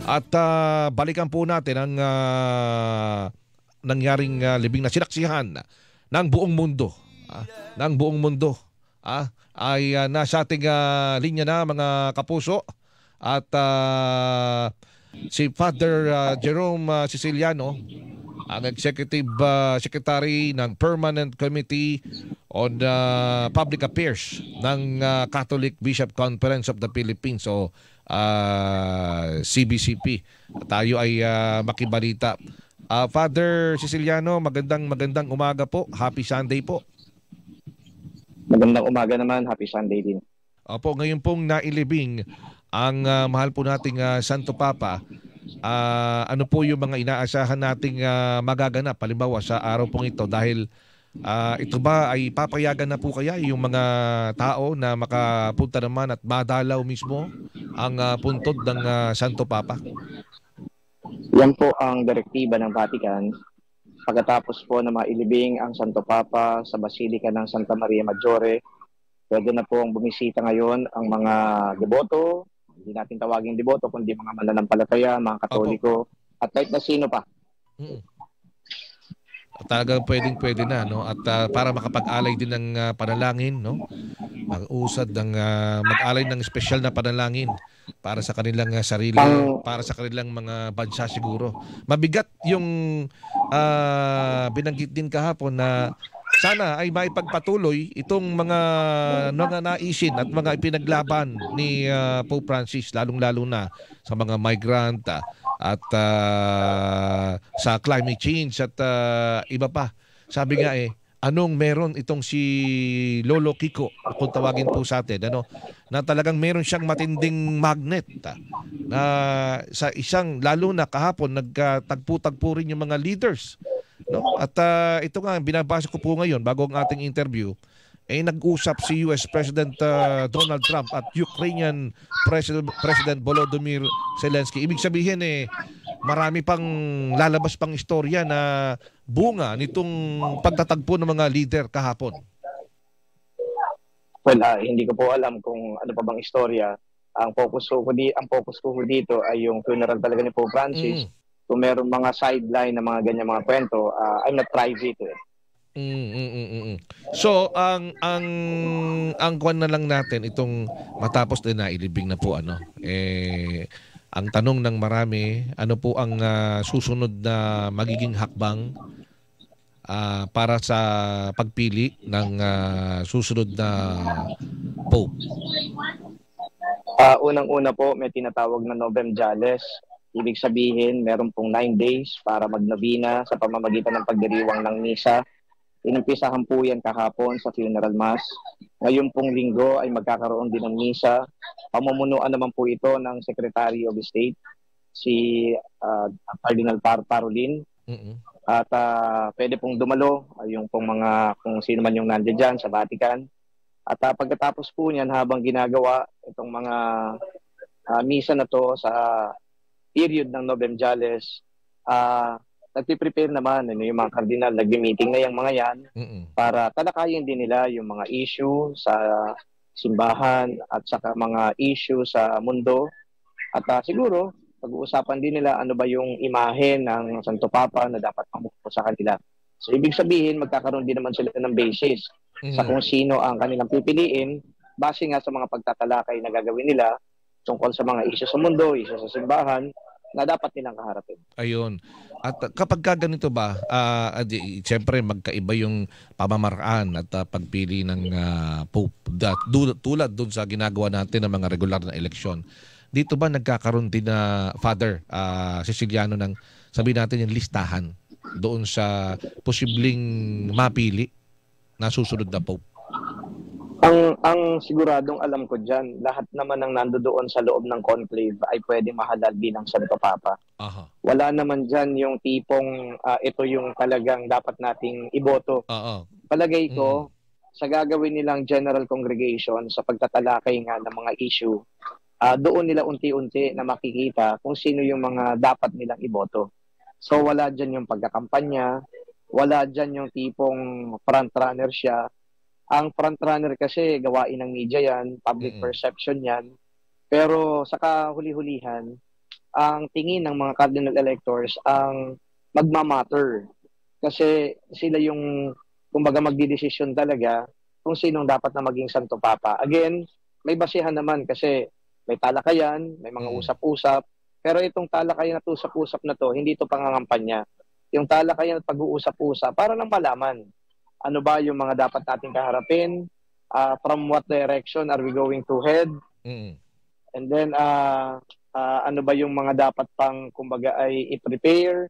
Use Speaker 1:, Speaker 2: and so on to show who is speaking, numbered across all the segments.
Speaker 1: At balikan po natin ang nangyaring libing na sinaksihan ng buong mundo. Ng buong mundo ay nasa ating linya na mga kapuso. At si Father Jerome Siciliano, ang Executive Secretary ng Permanent Committee on Public Affairs ng Catholic Bishop Conference of the Philippines o CBCP. Tayo ay makibalita. Father Siciliano, magandang umaga po. Happy Sunday po.
Speaker 2: Magandang umaga naman. Happy Sunday din.
Speaker 1: Opo, ngayon pong nailibing ang mahal po nating Santo Papa. Ano po yung mga inaasahan nating magaganap halimbawa sa araw pong ito, dahil ito ba ay papayagan na po kaya yung mga tao na makapunta naman at madalaw mismo ang puntod ng Santo Papa?
Speaker 2: Yan po ang direktiba ng Vatican. Pagkatapos po na mailibing ang Santo Papa sa Basilica ng Santa Maria Maggiore, pwede na po ang bumisita ngayon ang mga deboto. Hindi natin tawagin deboto, kundi mga mananampalataya, mga Katoliko, at kahit na sino pa.
Speaker 1: Talagang pwede na, no? At para makapag-alay din ng panalangin, no? Mag-usad ng mag-alay ng espesyal na panalangin para sa kanilang sarili, para sa kanilang mga bansa siguro. Mabigat yung binanggit din kahapon na sana ay maipagpatuloy itong mga naisin at mga ipinaglaban ni Pope Francis, lalong-lalo na sa mga migrant at sa climate change at iba pa. Sabi nga anong meron itong si Lolo Kiko, kung tawagin po sa atin, na talagang meron siyang matinding magnet na sa isang, lalo na kahapon, nagtagpo-tagpo rin yung mga leaders. No? At ito nga, binabasa ko po ngayon bago ang ating interview, nag-usap si US President Donald Trump at Ukrainian President Volodymyr Zelensky. Ibig sabihin marami pang lalabas pang istorya na bunga nitong pagtatagpo ng mga leader kahapon.
Speaker 2: Well, hindi ko po alam kung ano pa bang istorya. Ang focus ko dito ay yung funeral talaga ni Pope Francis. Kung meron mga sideline na mga ganyan mga kwento, I'm not privy to it.
Speaker 1: So ang kwan na lang natin itong matapos din na ilibing na po ang tanong ng marami, ano po ang susunod na magiging hakbang para sa pagpili ng susunod na Pope?
Speaker 2: Unang-una po, may tinatawag na Novem Diales. Ibig sabihin, meron pong 9 days para magnovena sa pamamagitan ng pagdiriwang ng misa. Inumpisahan po yan kahapon sa funeral mass. Ngayon pong linggo ay magkakaroon din ng misa. Pamumunuan naman po ito ng Secretary of State, si Cardinal Parolin. At pwede pong dumalo yung pong kung sino man yung nandiyan dyan sa Vatican. At pagkatapos po niyan, habang ginagawa itong mga misa na to sa period ng Novem Diales, nagpiprepare naman yung mga kardinal, nagbi-meeting na yung mga yan para talakayin din nila yung mga issue sa simbahan at saka mga issue sa mundo. At siguro, pag-uusapan din nila ano ba yung imahe ng Santo Papa na dapat pamuko sa kanila. So, ibig sabihin, magkakaroon din naman sila ng basis sa kung sino ang kanilang pipiliin base nga sa mga pagtatalakay na gagawin nila tungkol sa mga issue sa mundo, issue sa simbahan, na dapat nilang kaharapin.
Speaker 1: Ayun. At kapag ganito ba, siyempre magkaiba yung pamamaraan at pagpili ng Pope tulad dun sa ginagawa natin ng mga regular na eleksyon. Dito ba nagkakaroon din na Father Siciliano ng sabihin natin yung listahan doon sa posibleng mapili na susunod na Pope?
Speaker 2: Ang siguradong alam ko dyan, lahat naman ng nandoon sa loob ng conclave ay pwede mahalal bilang Santo Papa. Wala naman dyan yung tipong ito yung talagang dapat nating iboto. Palagay ko, sa gagawin nilang General Congregation sa pagtatalakay nga ng mga issue, doon nila unti-unti na makikita kung sino yung mga dapat nilang iboto. So wala dyan yung pagkakampanya, wala dyan yung tipong frontrunner siya. Ang frontrunner kasi gawain ng media yan, public perception yan. Pero sa kahuli-hulihan, ang tingin ng mga cardinal electors ang magmamatter. Kasi sila yung, kumbaga, magdidesisyon talaga kung sinong dapat na maging Santo Papa. Again, may basihan naman kasi may talakayan, may mga usap-usap, pero itong talakayan at usap-usap na to, hindi ito pangangampanya. Yung talakayan at pag-uusap-usap, para lang malaman ano ba yung mga dapat nating kaharapin, from what direction are we going to head, and then ano ba yung mga dapat pang, kumbaga, ay i-prepare,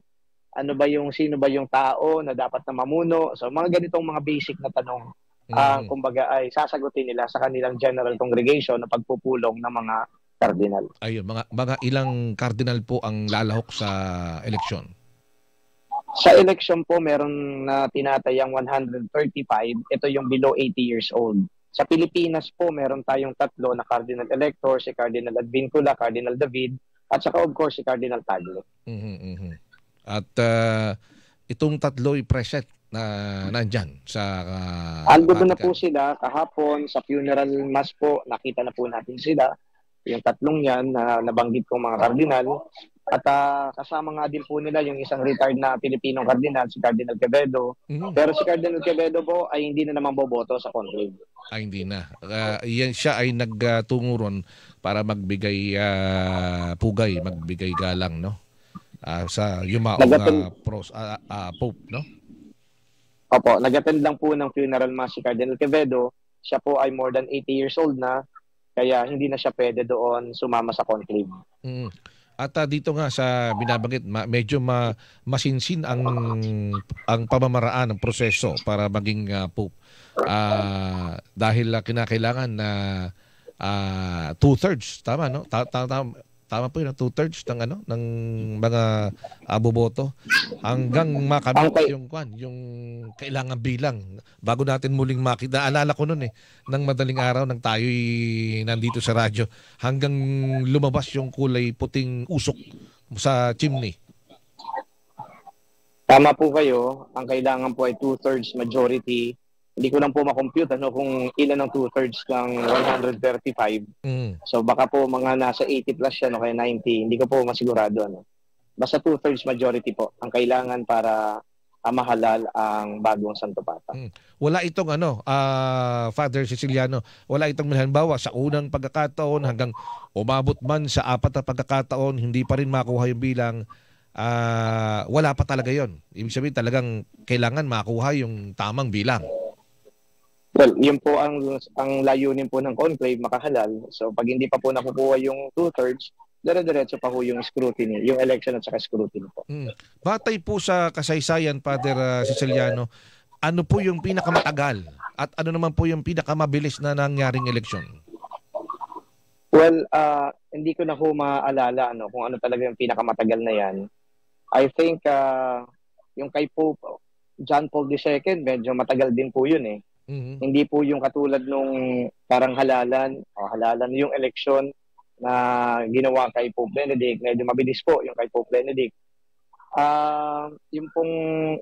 Speaker 2: ano ba yung, sino ba yung tao na dapat na mamuno. So mga ganitong mga basic na tanong, kumbaga, ay sasagutin nila sa kanilang general congregation na pagpupulong ng mga cardinal.
Speaker 1: Ayun, mga ilang cardinal po ang lalahok sa eleksyon?
Speaker 2: Sa election po, meron na tinatayang 135. Ito yung below 80 years old. Sa Pilipinas po, meron tayong 3 na cardinal elector, si Cardinal Advincula, Cardinal David, at saka of course si Cardinal Tagle.
Speaker 1: At itong 3 present na nandyan sa...
Speaker 2: Ando na po sila kahapon sa funeral mass po, nakita na po natin sila. Yung 3 yan na nabanggit kong mga kardinal. At kasama nga din po nila yung isang retired na Pilipinong kardinal, si Cardinal Quevedo. Pero si Cardinal Quevedo po ay hindi na naman boboto sa conclave.
Speaker 1: Ay, hindi na. Siya ay nagtungo ron para magbigay pugay, magbigay galang, no? Sa yumaong Pope, no?
Speaker 2: Opo, nag-attend lang po ng funeral mass si Cardinal Quevedo. Siya po ay more than 80 years old na, kaya hindi na siya pwede doon sumama sa conclave.
Speaker 1: At dito nga sa binabanggit, medyo masinsin ang pamamaraan ng proseso para maging Pope. Dahil kinakailangan na 2/3, tama, no? Tama po yun, 2/3 ng mga boboto hanggang makamit yung kailangan bilang bago natin muling makita. Alala ko noon ng madaling araw nang tayo'y nandito sa radyo hanggang lumabas yung kulay puting usok sa chimney.
Speaker 2: Tama po kayo. Ang kailangan po ay 2/3 majority. Hindi ko lang po makompute kung ilan ang 2/3 ng 135. So baka po mga nasa 80 plus siya, kaya 90. Hindi ko po masigurado. Basta 2/3 majority po ang kailangan para mahalal ang bagong Santo Papa.
Speaker 1: Wala itong Father Ceciliano, wala itong halimbawa sa unang pagkakataon hanggang umabot man sa 4 na pagkakataon, hindi pa rin makuha yung bilang. Wala pa talaga yon. Ibig sabihin talagang kailangan makuha yung tamang bilang.
Speaker 2: Well, yun po ang layunin po ng conclave, makahalal. So pag hindi pa po nakukuha yung 2/3, dire-diretso pa po yung scrutiny, yung election at saka scrutiny po.
Speaker 1: Batay po sa kasaysayan, Father Ceciliano, ano po yung pinakamatagal at ano naman po yung pinakamabilis na nangyaring eleksyon?
Speaker 2: Well, hindi ko na po maalala kung ano talaga yung pinakamatagal na yan. I think yung kay Pope John Paul II, medyo matagal din po yun . Hindi po yung katulad nung parang halalan yung eleksyon na ginawa kay Pope Benedict. Medyo mabilis po yung kay Pope Benedict. Yung pong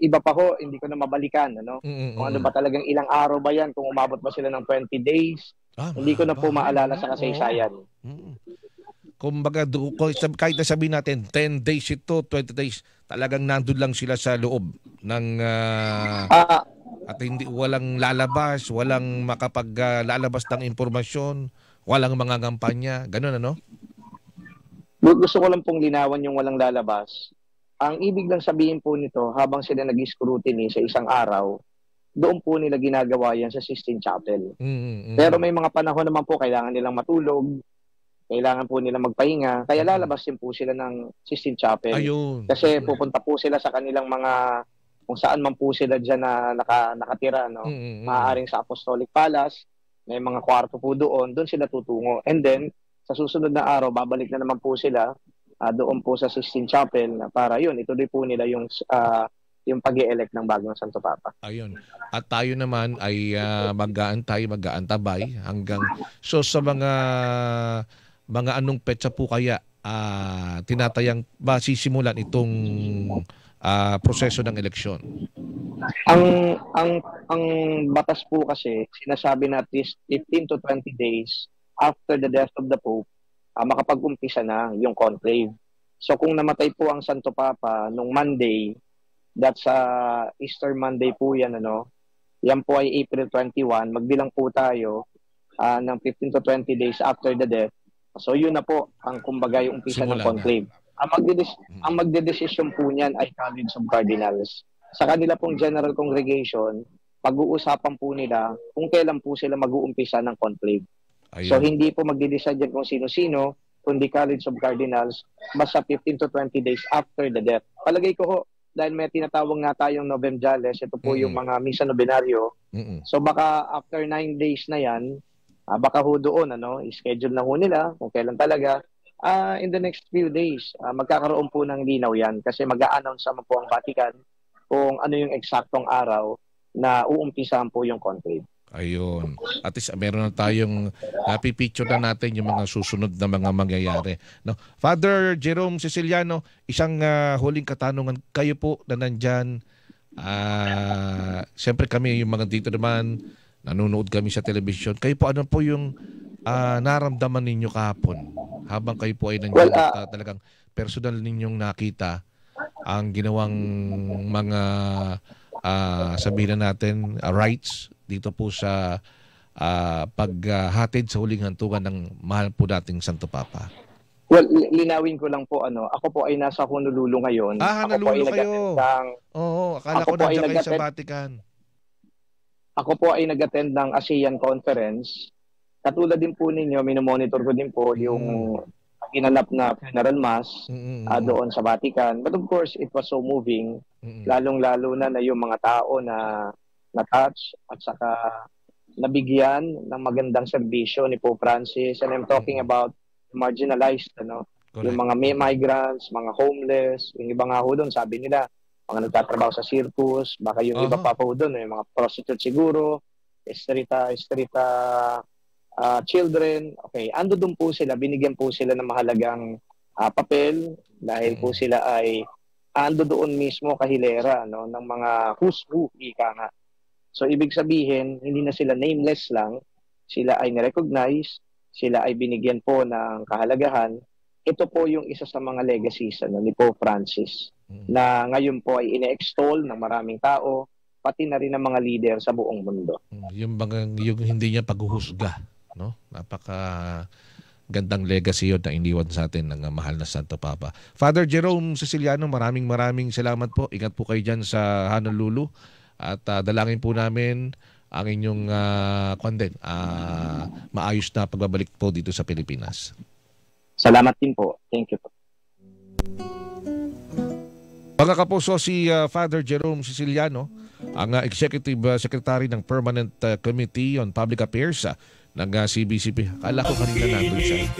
Speaker 2: iba pa ho, hindi ko na mabalikan. Kung ano ba talagang ilang araw ba yan, kung umabot ba sila ng 20 days. Hindi ko na po maalala sa kasaysayan.
Speaker 1: Kumbaga, kahit na sabihin natin 10 days ito, 20 days, talagang nandun lang sila sa loob ng at walang lalabas, walang makapaglalabas ng impormasyon, walang mga kampanya, ganun
Speaker 2: Gusto ko lang pong linawan yung walang lalabas. Ang ibig lang sabihin po nito, habang sila nag-scrutiny sa isang araw, doon po nila ginagawa yan sa Sistine Chapel. Pero may mga panahon naman po, kailangan nilang matulog, kailangan po nila magpahinga, kaya lalabas din po sila ng Sistine Chapel.
Speaker 1: Ayun.
Speaker 2: Kasi pupunta po sila sa kanilang mga, kung saan man po sila dyan na nakatira, maaaring sa Apostolic Palace, may mga kwarto po doon sila tutungo. And then, sa susunod na araw, babalik na naman po sila doon po sa Sistine Chapel para yun, ituloy po nila yung pag-i-elect ng bagong Santo Papa.
Speaker 1: Ayun. At tayo naman ay mag-aantabay hanggang sa mga anong petsa po kaya tinatayang sisimulan itong proseso ng eleksyon?
Speaker 2: Ang batas po kasi sinasabi na at least 15 to 20 days after the death of the Pope, makapag-umpisa na yung conclave. So kung namatay po ang Santo Papa nung Monday, that's Easter Monday po yan, yan po ay April 21, magbilang po tayo ng 15 to 20 days after the death. So yun na po ang kumbaga yung umpisa ng conclave. Ang magdedesisyon po niyan ay College of Cardinals. Sa kanila pong General Congregation, pag-uusapan po nila kung kailan po sila mag-uumpisa ng conclave. Ayun. So hindi po magde-decide yan kung sino-sino, kundi College of Cardinals, basta 15 to 20 days after the death. Palagay ko ho, dahil may tinatawag nga tayong Novemjales, ito po yung mga misa nobenaryo. So baka after 9 days na yan, baka ho doon, i-schedule na ho nila kung kailan talaga. In the next few days, magkakaroon po ng linaw yan kasi mag-a-announce naman po ang Vatican kung ano yung eksaktong araw na uumpisahan po yung conclave.
Speaker 1: Ayun. At least meron na tayong pipicture na natin yung mga susunod na mga mangyayari. No? Father Jerome Siciliano, isang huling katanungan. Kayo po na nandyan, siyempre kami yung mga dito naman, nanonood kami sa television. Kayo po, ano po yung naramdaman ninyo kahapon? Habang kayo po ay nandyan talagang personal ninyong nakita ang ginawang mga sabihin na natin rights dito po sa paghatid sa huling hantungan ng mahal po nating Santo Papa.
Speaker 2: Well, linawin ko lang po, ako po ay nasa Honolulu ngayon.
Speaker 1: Honolulu kayo. Oo, akala ko nandiyan kayo sa Vatican.
Speaker 2: Ako po ay nag-attend ng ASEAN Conference. Katulad din po ninyo, minomonitor ko din po yung ginalap na funeral mass doon sa Vatican. But of course, it was so moving. Lalong-lalo na yung mga tao na na-touch at saka nabigyan ng magandang serbisyo ni Pope Francis. And I'm talking about marginalized, yung mga migrants, mga homeless, yung iba nga ho doon, sabi nila, mga nagtatrabaho sa circus, baka yung iba pa po doon, yung mga prostitute siguro, estrita children. Okay, ando doon po sila, binigyan po sila ng mahalagang papel dahil po sila ay ando doon mismo kahilera ng mga who's who, ika nga. So, ibig sabihin, hindi na sila nameless lang, sila ay nirecognize, sila ay binigyan po ng kahalagahan. Ito po yung isa sa mga legacies ni Pope Francis na ngayon po ay ine-extol ng maraming tao, pati na rin ng mga leader sa buong mundo.
Speaker 1: Yung hindi niya paghuhusga, no? Napaka gandang legacy yun na iniwan sa atin ng mahal na Santo Papa. Father Jerome Siciliano, maraming salamat po. Ingat po kayo dyan sa Honolulu. At dalangin po namin ang inyong maayos na pagbabalik po dito sa Pilipinas.
Speaker 2: Salamat din po. Thank you po.
Speaker 1: Mga kapuso, si Father Jerome Siciliano, ang Executive Secretary ng Permanent Committee on Public Affairs ng CBCP. Akala ko kanina nandun siya.